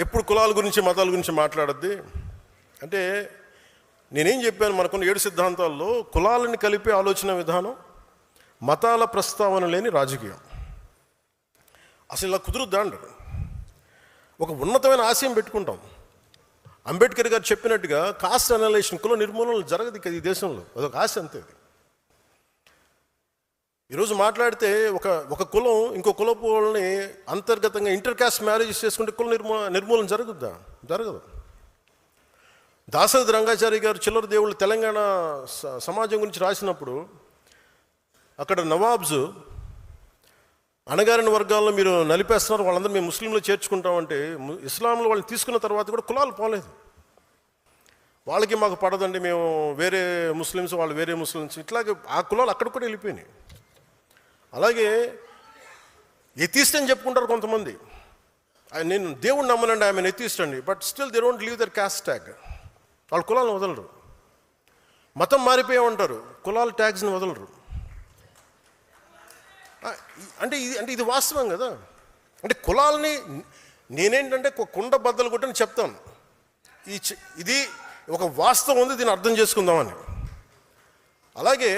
ఎప్పుడు కులాల గురించి మతాల గురించి మాట్లాడద్ది అంటే నేనేం చెప్పాను, మనకున్న 7 సిద్ధాంతాల్లో కులాలని కలిపే ఆలోచన విధానం, మతాల ప్రస్తావన లేని రాజకీయం. అసలు ఇలా కుదురుద్దా అంటారు. ఒక ఉన్నతమైన ఆశయం పెట్టుకుంటాం. అంబేద్కర్ గారు చెప్పినట్టుగా కాస్ట్ అనలైజేషన్, కుల నిర్మూలన జరగదు ఈ దేశంలో. అదొక ఆశ అంతే. ఈరోజు మాట్లాడితే ఒక కులం ఇంకో కులపు వాళ్ళని అంతర్గతంగా ఇంటర్ కాస్ట్ మ్యారేజెస్ చేసుకుంటే కుల నిర్మూలన జరుగుద్దా? జరగదు. దాశరథి రంగాచారి గారు చిల్లర దేవుళ్ళు తెలంగాణ సమాజం గురించి రాసినప్పుడు అక్కడ నవాబ్స్ అణగారిన వర్గాల్లో మీరు నలిపేస్తున్నారు, వాళ్ళందరూ మేము ముస్లింలు చేర్చుకుంటామంటే ఇస్లాంలో వాళ్ళని తీసుకున్న తర్వాత కూడా కులాలు పోలేదు. వాళ్ళకి మాకు పడదండి, మేము వేరే ముస్లిమ్స్, వాళ్ళు వేరే ముస్లిమ్స్, ఇట్లాగే ఆ కులాలు అక్కడ కూడా వెళ్ళిపోయినాయి. అలాగే ఎథీస్ట్ అని చెప్పుకుంటారు కొంతమంది. నేను దేవుడిని నమ్మనండి, ఆమె ఎథీస్ట్ అండి, but still they don't leave their caste tag. వాళ్ళు కులాలను వదలరు. మతం మారిపోయామంటారు, కులాల ట్యాగ్స్ని వదలరు. అంటే ఇది వాస్తవం కదా. అంటే కులాలని నేనేంటంటే కుండ బద్దలు కొట్టని చెప్తాను. ఇది ఒక వాస్తవం ఉంది, దీన్ని అర్థం చేసుకుందామని. అలాగే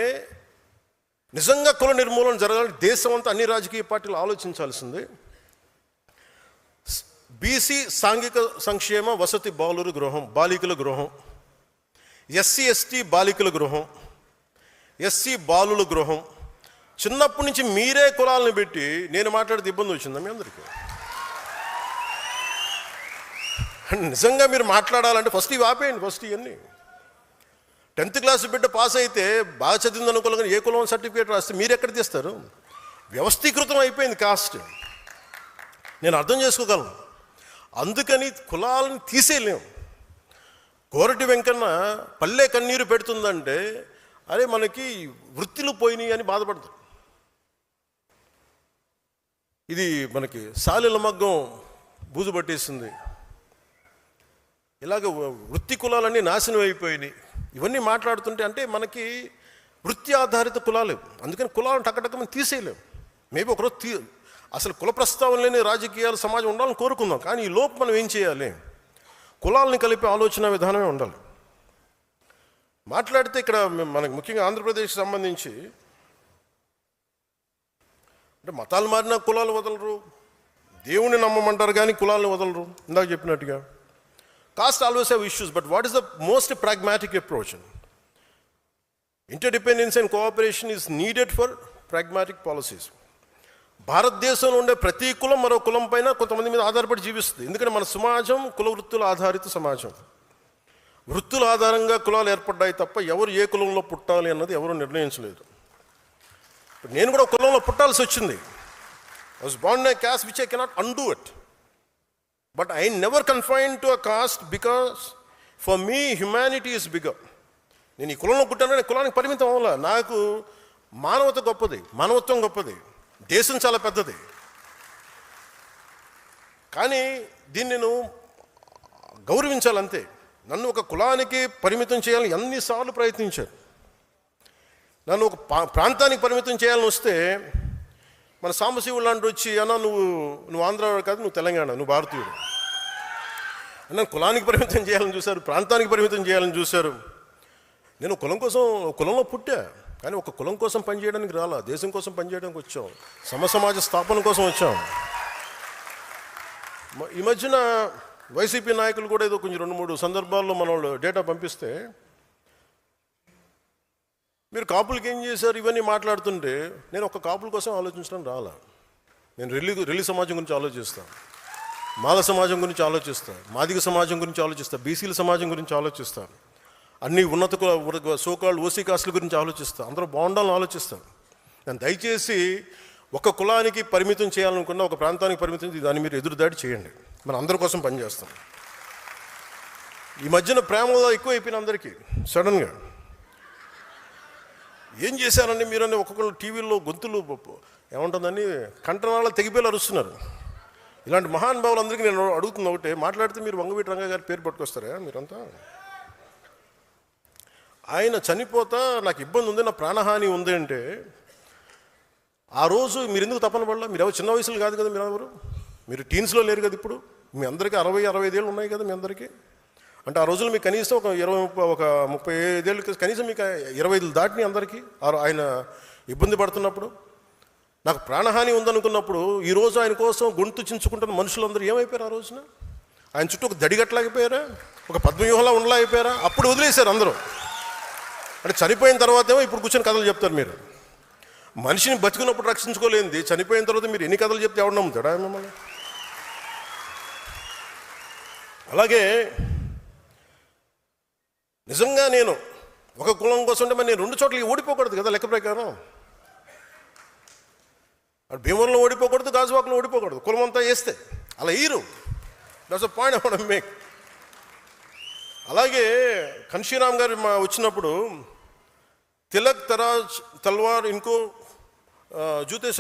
నిజంగా కుల నిర్మూలన జరగాలి దేశం అంతా అన్ని రాజకీయ పార్టీలు ఆలోచించాల్సింది. బీసీ సాంఘిక సంక్షేమ వసతి బాలికల గృహం, ఎస్సీ ఎస్టీ బాలికల గృహం, ఎస్సీ బాలుల గృహం. చిన్నప్పటి నుంచి మీరే కులాలను పెట్టి నేను మాట్లాడితే ఇబ్బంది వచ్చిందా మీ అందరికీ? నిజంగా మీరు మాట్లాడాలంటే ఫస్ట్ ఇవి ఆపేయండి. ఫస్ట్ ఇవన్నీ 10th క్లాస్ బిడ్డ పాస్ అయితే బాగా చదివింది అనుకోవాలి, కానీ ఏ కులం సర్టిఫికేట్ రాస్తే మీరు ఎక్కడ తీస్తారు? వ్యవస్థీకృతం అయిపోయింది కాస్ట్. నేను అర్థం చేసుకోగలను. అందుకని కులాలను తీసేయలేము. కోరటి వెంకన్న పల్లె కన్నీరు పెడుతుందంటే అరే మనకి వృత్తులు పోయినాయి అని బాధపడతారు. ఇది మనకి సాలెల మగ్గం బూజు పట్టేసింది, ఇలాగ వృత్తి కులాలన్నీ నాశనం అయిపోయినాయి. ఇవన్నీ మాట్లాడుతుంటే అంటే మనకి వృత్తి ఆధారిత కులాలు, అందుకని కులాలను టక్కటక్కమని తీసేయలేము. మేబీ ఒకరోజు అసలు కుల ప్రస్తావన లేని రాజకీయాలు సమాజం ఉండాలని కోరుకుందాం, కానీ ఈ లోపు మనం ఏం చేయాలి? కులాలని కలిపే ఆలోచన విధానమే ఉండాలి. మాట్లాడితే ఇక్కడ మనకి ముఖ్యంగా ఆంధ్రప్రదేశ్కి సంబంధించి అంటే మతాలు మారినా కులాలు వదలరు, దేవుణ్ణి నమ్మమంటారు కానీ కులాలను వదలరు. ఇందాక చెప్పినట్టుగా caste always have issues, but what is the most pragmatic approach? Interdependence and cooperation is needed for pragmatic policies. భారతదేశంలో ఉండే ప్రతి కులం మరో కులం పైన కొంతమంది మీద ఆధారపడి జీవిస్తుంది. ఎందుకంటే మన సమాజం కుల వృత్తుల ఆధారిత సమాజం. వృత్తుల ఆధారంగా కులాలు ఏర్పడ్డాయి తప్ప ఎవరు ఏ కులంలో పుట్టాలి అన్నది ఎవరు నిర్ణయించలేదు. నేను కూడా కులంలో పుట్టాల్సి వచ్చింది. I was Born in a cost which I cannot undo it, but I never confined to a cost because for me humanity is bigger. నేను ఈ కులంలో పుట్టానని కులానికి పరిమితం అవ్వాల. నాకు మానవత గొప్పది, మానవత్వం గొప్పది, దేశం చాలా పెద్దది. కానీ దీన్ని నేను గౌరవించాలంతే. నన్ను ఒక కులానికి పరిమితం చేయాలని ఎన్నిసార్లు ప్రయత్నించారు. నన్ను ఒక ప్రాంతానికి పరిమితం చేయాలని వస్తే మన సాంబశివుడు లాంటి వచ్చి అన్న నువ్వు ఆంధ్ర కాదు, నువ్వు తెలంగాణ, నువ్వు భారతీయుడు అన్న. కులానికి పరిమితం చేయాలని చూశారు, ప్రాంతానికి పరిమితం చేయాలని చూశారు. నేను కులంలో పుట్టా, కానీ ఒక కులం కోసం పనిచేయడానికి రాలా, దేశం కోసం పనిచేయడానికి వచ్చాం, సమాజ స్థాపన కోసం వచ్చాం. ఈ మధ్యన వైసీపీ నాయకులు కూడా ఏదో కొంచెం 2-3 సందర్భాల్లో మన వాళ్ళు డేటా పంపిస్తే మీరు కాపులకి ఏం చేశారు ఇవన్నీ మాట్లాడుతుంటే నేను ఒక కాపుల కోసం ఆలోచించడం రాలా. నేను రెల్లి సమాజం గురించి ఆలోచిస్తాను, మాల సమాజం గురించి ఆలోచిస్తాను, మాదిగ సమాజం గురించి ఆలోచిస్తాను, బీసీల సమాజం గురించి ఆలోచిస్తాను, అన్ని ఉన్నత సోకాళ్ళు ఓసీ కాస్టుల గురించి ఆలోచిస్తాను, అందరూ బాగుండాలని ఆలోచిస్తాను. నేను దయచేసి ఒక కులానికి పరిమితం చేయాలనుకున్నా, ఒక ప్రాంతానికి పరిమితం దాన్ని మీరు ఎదురుదాడి చేయండి. మనం అందరి కోసం పనిచేస్తాం. ఈ మధ్యన ప్రేమ ఎక్కువ అయిపోయిన అందరికీ సడన్గా ఏం చేశారండి మీరని ఒక్కొక్కరు టీవీల్లో గొంతులు ఏముంటుందని కంటనాళ్ళ తెగిపోయి అరుస్తున్నారు. ఇలాంటి మహానుభావులందరికీ నేను అడుగుతున్న ఒకటే, మాట్లాడితే మీరు వంగవీటి రంగా గారి పేరు పట్టుకొస్తారా మీరంతా? ఆయన చనిపోతా నాకు ఇబ్బంది ఉంది, నా ప్రాణహాని ఉంది అంటే ఆ రోజు మీరు ఎందుకు తపన పడలా? మీరు ఎవరు చిన్న వయసులో కాదు కదా, మీరు టీన్స్లో లేరు కదా, ఇప్పుడు మీ అందరికీ 60-65 ఏళ్ళు ఉన్నాయి కదా మీ అందరికీ. అంటే ఆ రోజులు మీకు కనీసం ఒక 35 ఏళ్ళు కనీసం మీకు 25 దాటిని అందరికీ ఆయన ఇబ్బంది పడుతున్నప్పుడు, నాకు ప్రాణహాని ఉందనుకున్నప్పుడు ఈరోజు ఆయన కోసం గొంతు చించుకుంటున్న మనుషులందరూ ఏమైపోయారు? ఆ రోజున ఆయన చుట్టూ ఒక దడిగట్లాగిపోయారా? ఒక పద్మవ్యూహంలా ఉండలాగిపోయారా? అప్పుడు వదిలేశారు అందరూ. అంటే చనిపోయిన తర్వాత ఏమో ఇప్పుడు కూర్చొని కథలు చెప్తారు మీరు. మనిషిని బతికినప్పుడు రక్షించుకోలేంది చనిపోయిన తర్వాత మీరు ఎన్ని కథలు చెప్తే ఎవడు నమ్ముతాడా మిమ్మల్ని? అలాగే నిజంగా నేను ఒక కులం కోసం అంటే మరి నేను 2 చోట్లకి ఓడిపోకూడదు కదా లెక్క ప్రకారం. భీమవరంలో ఓడిపోకూడదు, గాజువాకలో ఓడిపోకూడదు, కులం అంతా వేస్తే అలా ఈరు. That's a point I want to make. అలాగే కన్షీరామ్ గారు వచ్చినప్పుడు తిలక్ తరాజ్ తల్వార్ ఇంకో జూతే